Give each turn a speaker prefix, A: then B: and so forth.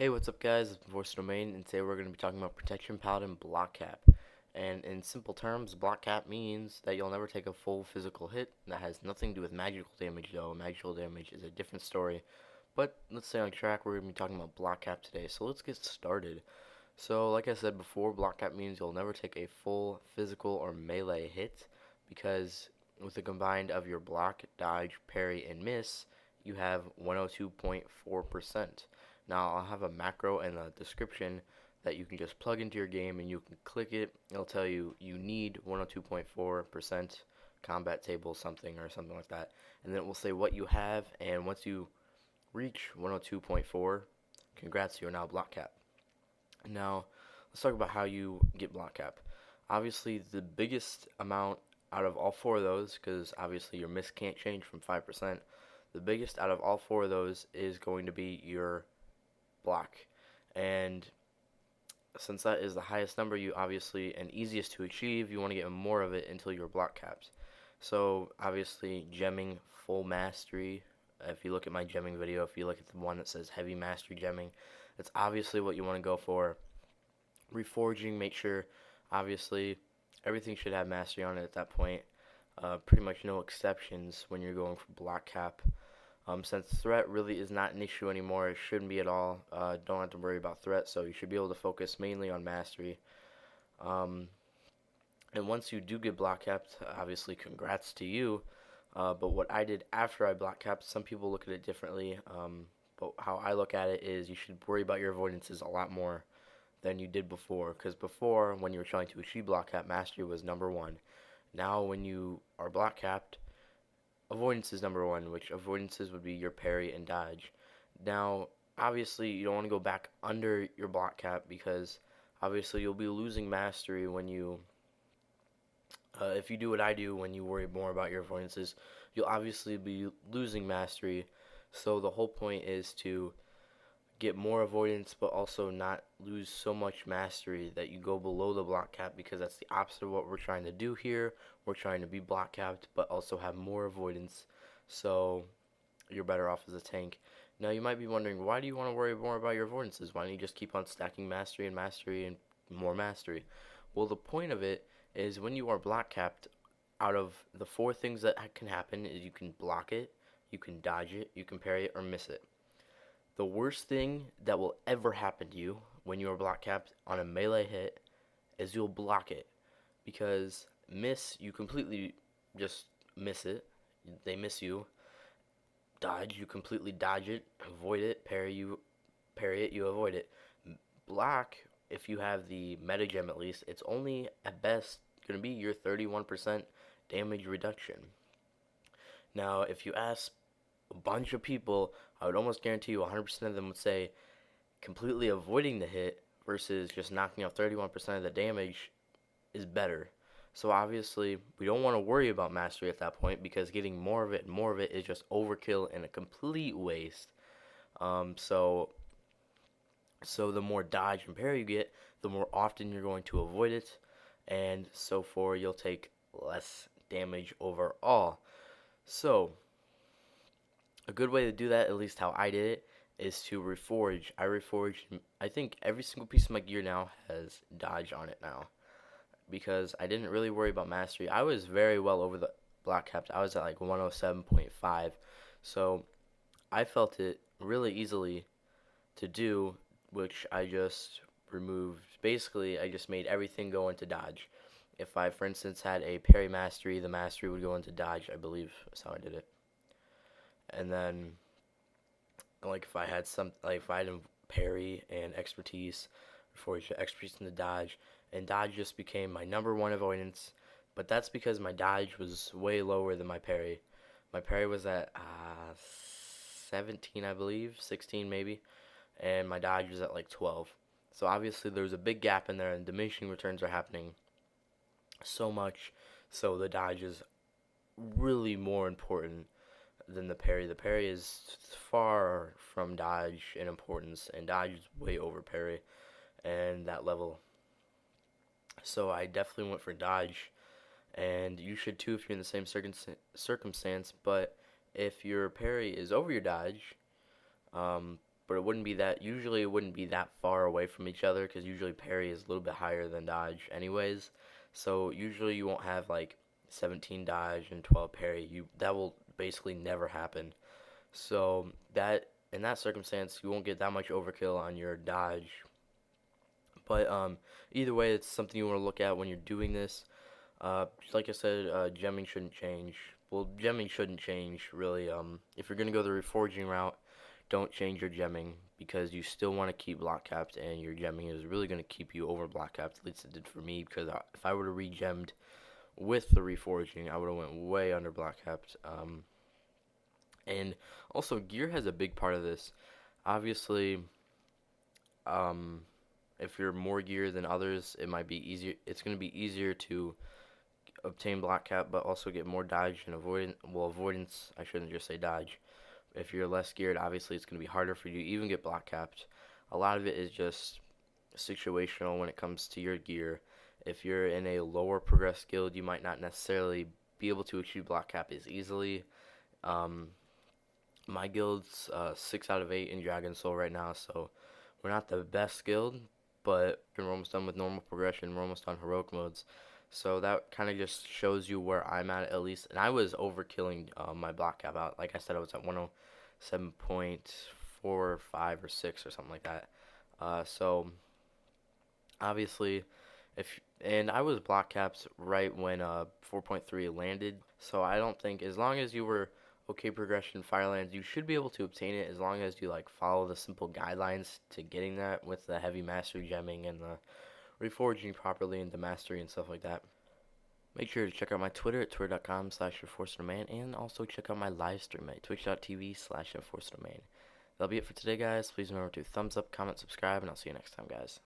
A: Hey, what's up guys? It's Voice Domain, and today we're going to be talking about Protection Paladin Block Cap. And in simple terms, block cap means that you'll never take a full physical hit. That has nothing to do with magical damage though. Magical damage is a different story. But let's stay on track, we're going to be talking about block cap today. So let's get started. So like I said before, block cap means you'll never take a full physical or melee hit, because with the combined of your block, dodge, parry, and miss, you have 102.4%. Now I'll have a macro and a description that you can just plug into your game and you can click it. It'll tell you you need 102.4% combat table something or something like that. And then it will say what you have, and once you reach 102.4, congrats, you're now block cap. Now let's talk about how you get block cap. Obviously the biggest amount out of all four of those, because obviously your miss can't change from 5%, the biggest out of all four of those is going to be your block. And since that is the highest number, you obviously, and easiest to achieve, you want to get more of it until you're block capped. So obviously gemming full mastery, if you look at my gemming video, if you look at the one that says heavy mastery gemming, that's obviously what you want to go for. Reforging, make sure obviously everything should have mastery on it at that point. Pretty much no exceptions when you're going for block cap. Since threat really is not an issue anymore, it shouldn't be at all. Don't have to worry about threat, so you should be able to focus mainly on mastery. Um, and once you do get block capped, obviously congrats to you. But what I did after I block capped, some people look at it differently. But how I look at it is you should worry about your avoidances a lot more than you did before. Because before, when you were trying to achieve block cap, mastery was number one. Now when you are block capped, avoidance is number one, which avoidances would be your parry and dodge. Now, obviously, you don't want to go back under your block cap, because obviously you'll be losing mastery when you, if you do what I do, when you worry more about your avoidances, you'll obviously be losing mastery. So the whole point is to get more avoidance, but also not lose so much mastery that you go below the block cap, because that's the opposite of what we're trying to do here. We're trying to be block capped, but also have more avoidance, so you're better off as a tank. Now you might be wondering, why do you want to worry more about your avoidances? Why don't you just keep on stacking mastery and mastery and more mastery? Well, the point of it is when you are block capped, out of the four things that can happen is you can block it, you can dodge it, you can parry it, or miss it. The worst thing that will ever happen to you when you are block capped on a melee hit is you'll block it, because miss, you completely just miss it. They miss you. Dodge, you completely dodge it, avoid it. Parry, you parry it, you avoid it. Block, if you have the meta gem at least, it's only at best going to be your 31% damage reduction. Now, if you ask a bunch of people, I would almost guarantee you 100% of them would say completely avoiding the hit versus just knocking out 31% of the damage is better. So obviously, we don't want to worry about mastery at that point, because getting more of it and more of it is just overkill and a complete waste. So the more dodge and parry you get, the more often you're going to avoid it, and so forth, you'll take less damage overall. So a good way to do that, at least how I did it, is to reforge. I reforged, I think every single piece of my gear now has dodge on it now, because I didn't really worry about mastery. I was very well over the block capped. I was at like 107.5, so I felt it really easily to do, which I just removed. Basically, I just made everything go into dodge. If I, for instance, had a parry mastery, the mastery would go into dodge, I believe. That's how I did it. And then, like, if I had if I had parry and expertise, before you expertise into dodge, and dodge just became my number one avoidance. But that's because my dodge was way lower than my parry. My parry was at 17, I believe, 16 maybe, and my dodge was at like 12. So obviously there's a big gap in there, and diminishing returns are happening so much. So the dodge is really more important than the parry. The parry is far from dodge in importance, and dodge is way over parry and that level. So I definitely went for dodge, and you should too if you're in the same circumstance. But if your parry is over your dodge, but it wouldn't be that, usually it wouldn't be that far away from each other, because usually parry is a little bit higher than dodge anyways. So usually you won't have like 17 dodge and 12 parry. That will basically never happen. So that in that circumstance, you won't get that much overkill on your dodge. But either way, it's something you want to look at when you're doing this. Like I said, gemming shouldn't change. Well, gemming shouldn't change really. If you're gonna go the reforging route, don't change your gemming, because you still want to keep block capped, and your gemming is really gonna keep you over block capped. At least it did for me, because if I would have regemmed with the reforging, I would have went way under block capped. And also gear has a big part of this. Obviously, um, if you're more gear than others, it might be easier. It's gonna be easier to obtain block cap, but also get more dodge and avoidance. Well, avoidance, I shouldn't just say dodge. If you're less geared, obviously it's going to be harder for you to even get block capped. A lot of it is just situational when it comes to your gear. If you're in a lower progressed guild, you might not necessarily be able to achieve block cap as easily. Um, my guild's 6 out of 8 in Dragon Soul right now, so we're not the best guild, but we're almost done with normal progression. We're almost on heroic modes. So that kind of just shows you where I'm at least. And I was overkilling my block cap out. Like I said, I was at 107.4 or 5 or 6 or something like that. So obviously, and I was block capped right when 4.3 landed. So I don't think, as long as you were okay progression Firelands, you should be able to obtain it, as long as you like follow the simple guidelines to getting that, with the heavy mastery gemming and the reforging properly into mastery and stuff like that. Make sure to check out my Twitter at twitter.com/enforcerdomain, and also check out my live stream at twitch.tv/enforcerdomain. That'll be it for today, guys. Please remember to thumbs up, comment, subscribe, and I'll see you next time, guys.